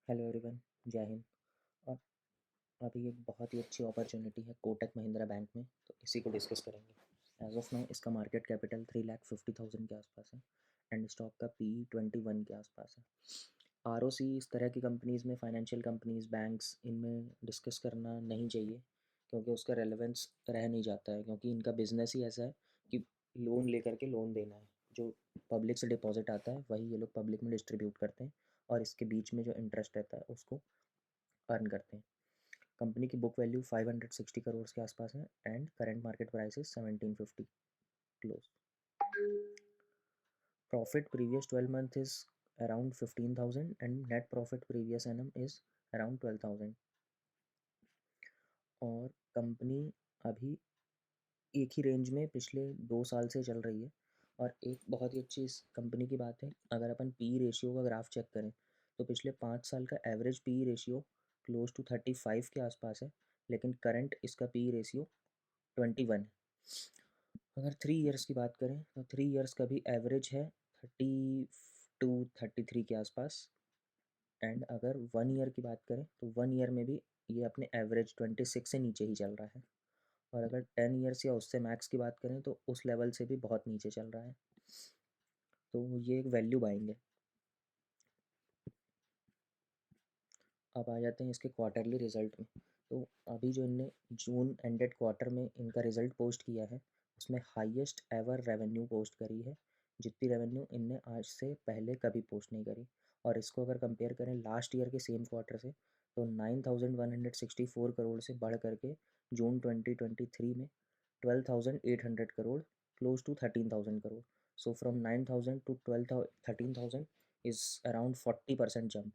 Hello everyone, जय हिंद। और अभी एक बहुत ही अच्छी अपॉर्चुनिटी है कोटक महिंद्रा बैंक में, तो इसी को डिस्कस करेंगे। एज ऑफ नाउ इसका मार्केट कैपिटल 3,50,000 के आसपास है एंड स्टॉक का पी 21 के आसपास है। आरओसी इस तरह की कंपनीज़ में, फाइनेंशियल कंपनीज, बैंक्स, इनमें डिस्कस करना नहीं चाहिए क्योंकि उसका रेलेवेंस रह नहीं जाता है, क्योंकि इनका बिजनेस ही ऐसा है कि लोन लेकर के लोन देना है। जो पब्लिक से डिपॉजिट आता है वही ये लोग पब्लिक में डिस्ट्रीब्यूट करते हैं और इसके बीच में जो इंटरेस्ट रहता है उसको अर्न करते हैं। कंपनी की बुक वैल्यू 560 करोड़ के आसपास है and current market price is 1750 close. Profit previous 12 month is around 15,000 and net profit previous annum is around 12,000। और कंपनी अभी एक ही रेंज में पिछले 2 साल से चल रही है। और एक बहुत ही अच्छी इस कंपनी की बात है, अगर अपन पी रेशियो का ग्राफ चेक करें तो पिछले 5 साल का average P ratio close to 35 के आसपास है, लेकिन करंट इसका पी रेशियो 21 है। अगर 3 इयर्स की बात करें तो 3 इयर्स का भी एवरेज है 32-33 के आसपास। एंड अगर 1 ईयर की बात करें तो 1 ईयर में भी ये अपने एवरेज 26 से नीचे ही चल रहा है। और अगर 10 इयर्स या उससे मैक्स की बात करें तो उस लेवल से भी बहुत नीचे चल रहा है। तो ये एक वैल्यू बाइंग है। अब आ जाते हैं इसके क्वार्टरली रिजल्ट में। तो अभी जो इनने जून एंडेड क्वार्टर में इनका रिजल्ट पोस्ट किया है उसमें हाईएस्ट एवर रेवेन्यू पोस्ट करी है, जितनी रेवेन्यू इनने आज से पहले कभी पोस्ट नहीं करी। और इसको अगर कंपेयर करें लास्ट ईयर के सेम क्वार्टर से तो 9,164 करोड़ से बढ़ करके जून 2023 में 12,800 crore, close to 13,000 crore. So from 9,000 to 13,000 is around 40% jump.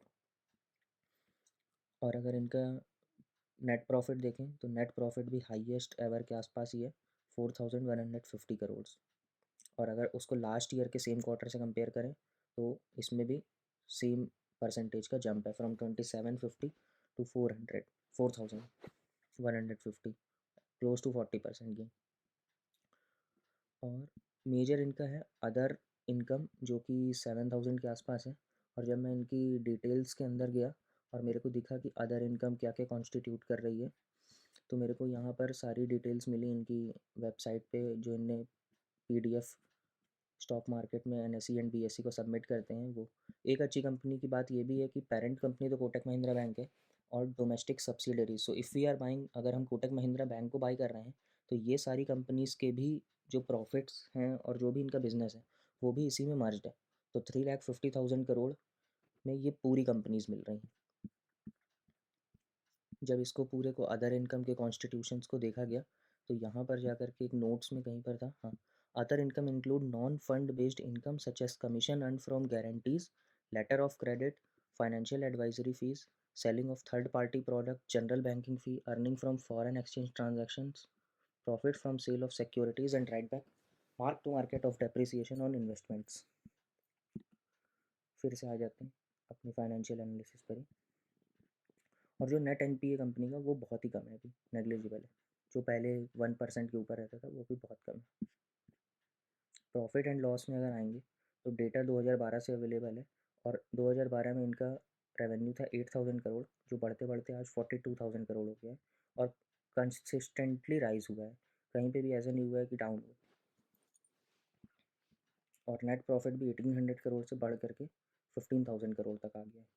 और अगर इनका नेट प्रॉफिट देखें तो नेट प्रॉफिट भी हाईएस्ट एवर के आसपास ही है, 4,150 करोड़। और अगर उसको लास्ट ईयर के सेम क्वार्टर से कंपेयर करें तो इसमें भी सेम परसेंटेज का जंप है, from 2,750 to 4,150, close to 40% gain. और मेजर इनका है अदर इनकम जो कि 7,000 के आसपास है। और जब मैं इनकी डिटेल्स के अंदर गया और मेरे को दिखा कि अदर इनकम क्या क्या कॉन्स्टिट्यूट कर रही है, तो मेरे को यहाँ पर सारी डिटेल्स मिली इनकी वेबसाइट पे, जो इनने पीडीएफ स्टॉक मार्केट में एनएसई एंड बीएसई को सबमिट करते हैं। वो एक अच्छी कंपनी की बात ये भी है कि पेरेंट कंपनी तो कोटक महिंद्रा बैंक है और domestic subsidiary. So if we are buying, अगर हम कोटक महिंद्रा बैंक को बाई कर रहे हैं तो ये सारी कंपनीज़ के भी जो प्रॉफिट्स हैं और जो भी इनका बिजनेस है वो भी इसी में मर्ज्ड है। तो 3,50,000 करोड़ में ये पूरी कंपनीज मिल रही हैं। जब इसको पूरे को अदर इनकम के कॉन्स्टिट्यूशंस को देखा गया तो यहाँ पर जाकर के एक नोट्स में कहीं पर था, हाँ, other income include non fund based income such as commission earn from guarantees, letter of credit, financial advisory fees, selling of third party product, general banking fee, earning from foreign exchange transactions, profit from sale of securities and write back, mark to market of depreciation on investments. फिर से आ जाते हैं अपनी financial analysis पर ही। और जो net NPA company का वो बहुत ही कम है, अभी नेग्लिजिबल है। जो पहले 1% के ऊपर रहता था वो भी बहुत कम है। प्रॉफिट एंड लॉस में अगर आएंगे तो डेटा 2012 से अवेलेबल है और 2012 में इनका रेवेन्यू था 8,000 करोड़, जो बढ़ते बढ़ते आज 42,000 करोड़ हो गया है और कंसिस्टेंटली राइज हुआ है, कहीं पे भी ऐसा नहीं हुआ है कि डाउन हुआ। और नेट प्रॉफिट भी 1,800 करोड़ से बढ़ करके 15,000 करोड़ तक आ गया है।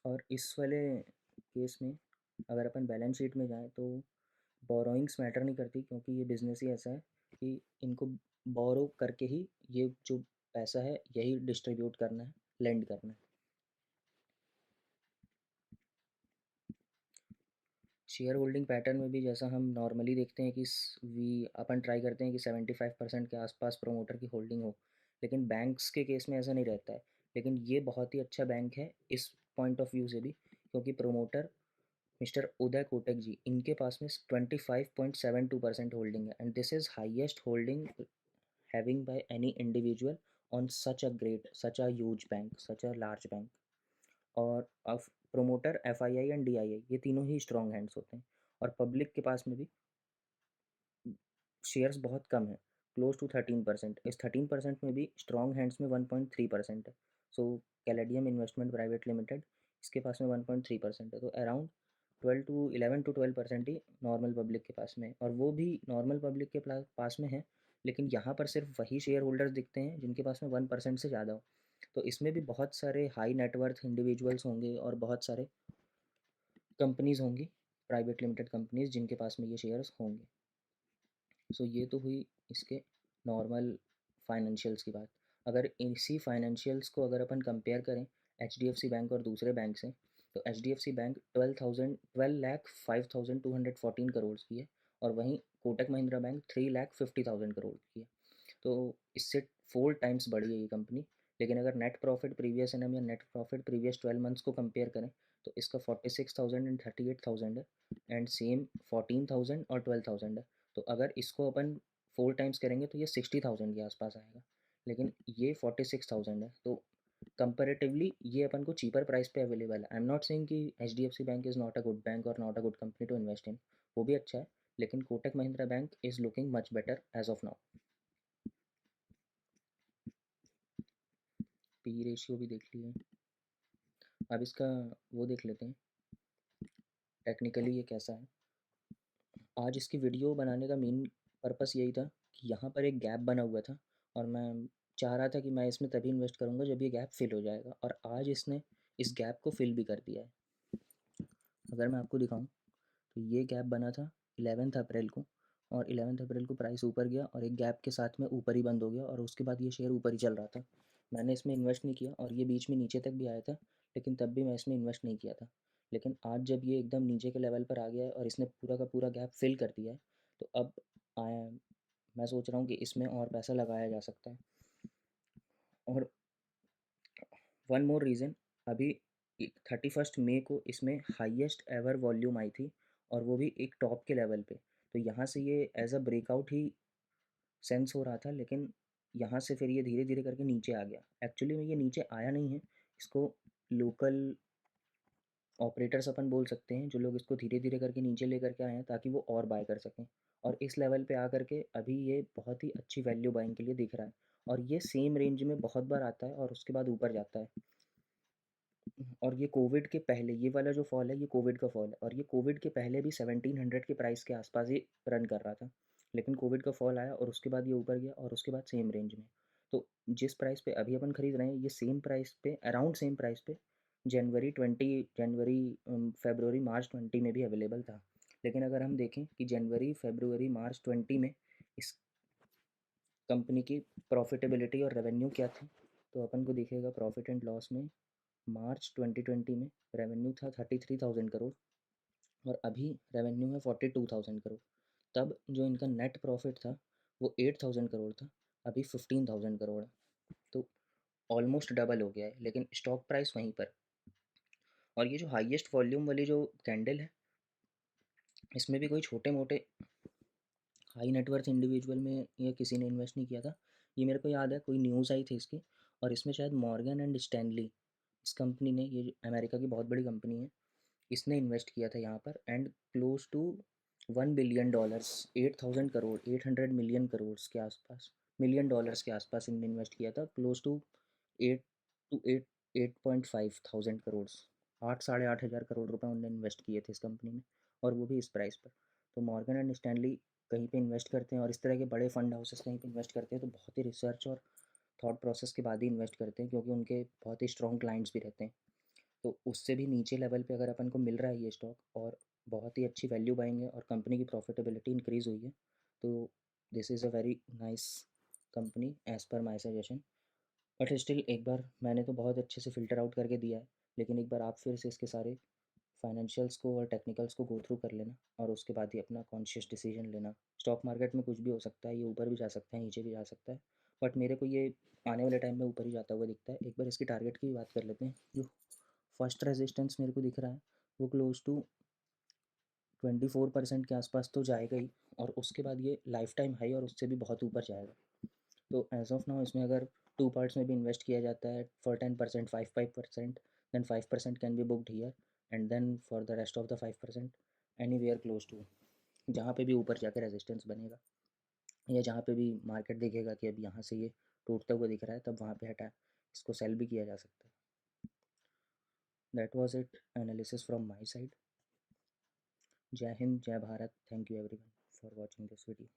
और इस वाले केस में अगर अपन बैलेंस शीट में जाएँ तो बोरोइंग्स मैटर नहीं करती, क्योंकि ये बिज़नेस ही ऐसा है कि इनको बोरो करके ही ये जो पैसा है यही डिस्ट्रीब्यूट करना है, लेंड करना है। शेयर होल्डिंग पैटर्न में भी जैसा हम नॉर्मली देखते हैं कि वी अपन ट्राई करते हैं कि 75% के आसपास प्रोमोटर की होल्डिंग हो, लेकिन बैंक्स के केस में ऐसा नहीं रहता है। लेकिन ये बहुत ही अच्छा बैंक है इस पॉइंट ऑफ व्यू से भी, क्योंकि प्रोमोटर मिस्टर उदय कोटक जी, इनके पास में 25.72% होल्डिंग है and this is highest holding having by any individual on such a great, such a huge bank, such a large bank. और अब प्रोमोटर एफआईआई एंड डीआईआई ये तीनों ही स्ट्रॉन्ग हैंड्स होते हैं। और पब्लिक के पास में भी शेयर्स बहुत कम है। Close to 13%। इस 13% में भी स्ट्रॉन्ग हैंड्स में 1.3% है। सो कैलेडियम इन्वेस्टमेंट प्राइवेट लिमिटेड, इसके पास में 1.3% है। तो around 11 to 12% he normal public के पास में है, और वो भी नॉर्मल पब्लिक के पास में है, लेकिन यहाँ पर सिर्फ वही शेयर होल्डर्स दिखते हैं जिनके पास में 1% से ज़्यादा हो। तो इसमें भी बहुत सारे हाई नेटवर्थ इंडिविजुअल्स होंगे और बहुत सारे कंपनीज होंगी, प्राइवेट लिमिटेड कंपनीज, जिनके पास में ये शेयर्स होंगे। सो ये तो हुई इसके नॉर्मल फाइनेंशियल्स की बात। अगर इसी फाइनेंशियल्स को अगर अपन कंपेयर करें एच बैंक और दूसरे बैंक से, तो एच बैंक 12,05,214 करोड़ की है, और वहीं कोटक महिंद्रा बैंक 3,50,000 करोड़ की है। तो इससे 4 टाइम्स बढ़ी है ये कंपनी। लेकिन अगर नेट प्रॉफिट प्रीवियस एनम या नेट प्रॉफिट प्रीवियस 12 मंथ्स को कंपेयर करें, तो इसका 46,000 एंड 38,000 है, एंड सेम 14,000 और 12,000 है। तो अगर इसको अपन 4 टाइम्स करेंगे तो ये 60,000 के आसपास आएगा, लेकिन ये 46,000 है। तो कंपेरेटिवली ये अपन को चीपर प्राइस पे अवेलेबल है। आई एम नॉट सेइंग कि H bank is not a good bank और not a good company to invest in, वो भी अच्छा है, लेकिन Kotak Mahindra bank is looking much better as of now. P ratio भी देख लिए। अब इसका वो देख लेते हैं टेक्निकली ये कैसा है। आज इसकी वीडियो बनाने का मेन पर्पस यही था कि यहाँ पर एक गैप बना हुआ था, और मैं चाह रहा था कि मैं इसमें तभी इन्वेस्ट करूँगा जब ये गैप फिल हो जाएगा, और आज इसने इस गैप को फिल भी कर दिया है। अगर मैं आपको दिखाऊँ तो ये गैप बना था 11 अप्रैल को, और 11 अप्रैल को प्राइस ऊपर गया और एक गैप के साथ में ऊपर ही बंद हो गया, और उसके बाद ये शेयर ऊपर ही चल रहा था। मैंने इसमें इन्वेस्ट नहीं किया, और ये बीच में नीचे तक भी आया था, लेकिन तब भी मैं इसमें इन्वेस्ट नहीं किया था। लेकिन आज जब ये एकदम नीचे के लेवल पर आ गया है और इसने पूरा का पूरा गैप फिल कर दिया है, तो अब आया मैं सोच रहा हूँ कि इसमें और पैसा लगाया जा सकता है। और वन मोर रीज़न, अभी 31 मई को इसमें हाईएस्ट एवर वॉल्यूम आई थी, और वो भी एक टॉप के लेवल पे। तो यहाँ से ये एज अ ब्रेकआउट ही सेंस हो रहा था, लेकिन यहाँ से फिर ये धीरे धीरे करके नीचे आ गया। एक्चुअली में ये नीचे आया नहीं है, इसको लोकल ऑपरेटर्स अपन बोल सकते हैं, जो लोग इसको धीरे धीरे करके नीचे लेकर के आए हैं ताकि वो और बाय कर सकें। और इस लेवल पे आकर के अभी ये बहुत ही अच्छी वैल्यू बाइंग के लिए दिख रहा है, और ये सेम रेंज में बहुत बार आता है और उसके बाद ऊपर जाता है। और ये कोविड के पहले, ये वाला जो फॉल है ये कोविड का फॉल है, और ये कोविड के पहले भी 1700 के प्राइस के आसपास ही रन कर रहा था, लेकिन कोविड का फॉल आया और उसके बाद ये ऊपर गया, और उसके बाद सेम रेंज में। तो जिस प्राइस पे अभी अपन खरीद रहे हैं, ये सेम प्राइस पे, अराउंड सेम प्राइस पे फरवरी मार्च 20 में भी अवेलेबल था। लेकिन अगर हम देखें कि जनवरी फरवरी मार्च 20 में इस कंपनी की प्रॉफिटेबिलिटी और रेवेन्यू क्या थी, तो अपन को दिखेगा प्रॉफिट एंड लॉस में मार्च 2020 में रेवेन्यू था 33,000 करोड़, और अभी रेवेन्यू है 42,000 करोड़। तब जो इनका नेट प्रॉफिट था वो 8,000 करोड़ था, अभी 15,000 करोड़ है। तो ऑलमोस्ट डबल हो गया है, लेकिन स्टॉक प्राइस वहीं पर। और ये जो हाईएस्ट वॉल्यूम वाली जो कैंडल है, इसमें भी कोई छोटे मोटे हाई नेटवर्थ इंडिविजुअल में ये किसी ने इन्वेस्ट नहीं किया था। ये मेरे को याद है, कोई न्यूज़ आई थी इसकी, और इसमें शायद मॉर्गन एंड स्टैनली, इस कंपनी ने, ये अमेरिका की बहुत बड़ी कंपनी है, इसने इन्वेस्ट किया था यहाँ पर, and close to $1 billion, 8,000 crore, 800 million crore के आसपास, मिलियन डॉलर्स के आसपास इनने इन्वेस्ट किया था। Close to eight to eight 8.5 thousand crore, 8 साढ़े 8 हज़ार करोड़ रुपए उन्होंने इन्वेस्ट किए थे इस कंपनी में, और वो भी इस प्राइस पर। तो मॉर्गन एंड स्टैनली कहीं पे इन्वेस्ट करते हैं, और इस तरह के बड़े फंड हाउसेस कहीं पे इन्वेस्ट करते हैं, तो बहुत ही रिसर्च और थॉट प्रोसेस के बाद ही इन्वेस्ट करते हैं, क्योंकि उनके बहुत ही स्ट्रॉन्ग क्लाइंट्स भी रहते हैं। तो उससे भी नीचे लेवल पे अगर अपन को मिल रहा है ये स्टॉक, और बहुत ही अच्छी वैल्यू बाइंग है, और कंपनी की प्रॉफिटेबिलिटी इंक्रीज़ हुई है, तो this is a very nice company as per my suggestion. But still एक बार मैंने तो बहुत अच्छे से फ़िल्टर आउट करके दिया है, लेकिन एक बार आप फिर से इसके सारे फाइनेंशियल्स को और टेक्निकल्स को गो थ्रू कर लेना, और उसके बाद ही अपना कॉन्शियस डिसीजन लेना। स्टॉक मार्केट में कुछ भी हो सकता है, ये ऊपर भी जा सकता है, नीचे भी जा सकता है, बट मेरे को ये आने वाले टाइम में ऊपर ही जाता हुआ दिखता है। एक बार इसकी टारगेट की बात कर लेते हैं। जो फर्स्ट रेजिस्टेंस मेरे को दिख रहा है वो क्लोज टू 24% के आसपास तो जाएगा ही, और उसके बाद ये लाइफ टाइम हाई और उससे भी बहुत ऊपर जाएगा। तो एज ऑफ नाउ इसमें अगर 2 पार्ट्स में भी इन्वेस्ट किया जाता है for 10%, 5% then 5% can be booked here, and then for the rest of the 5% anywhere close to, जहाँ पे भी ऊपर जाकर रेजिस्टेंस बनेगा। या जहाँ पे भी मार्केट देखेगा कि अब यहाँ से ये टूटते हुए दिख रहा है, तब वहाँ पे हटा इसको सेल भी किया जा सकता है। That was it analysis from my side. जय हिंद, जय Bharat, thank you everyone for watching this video.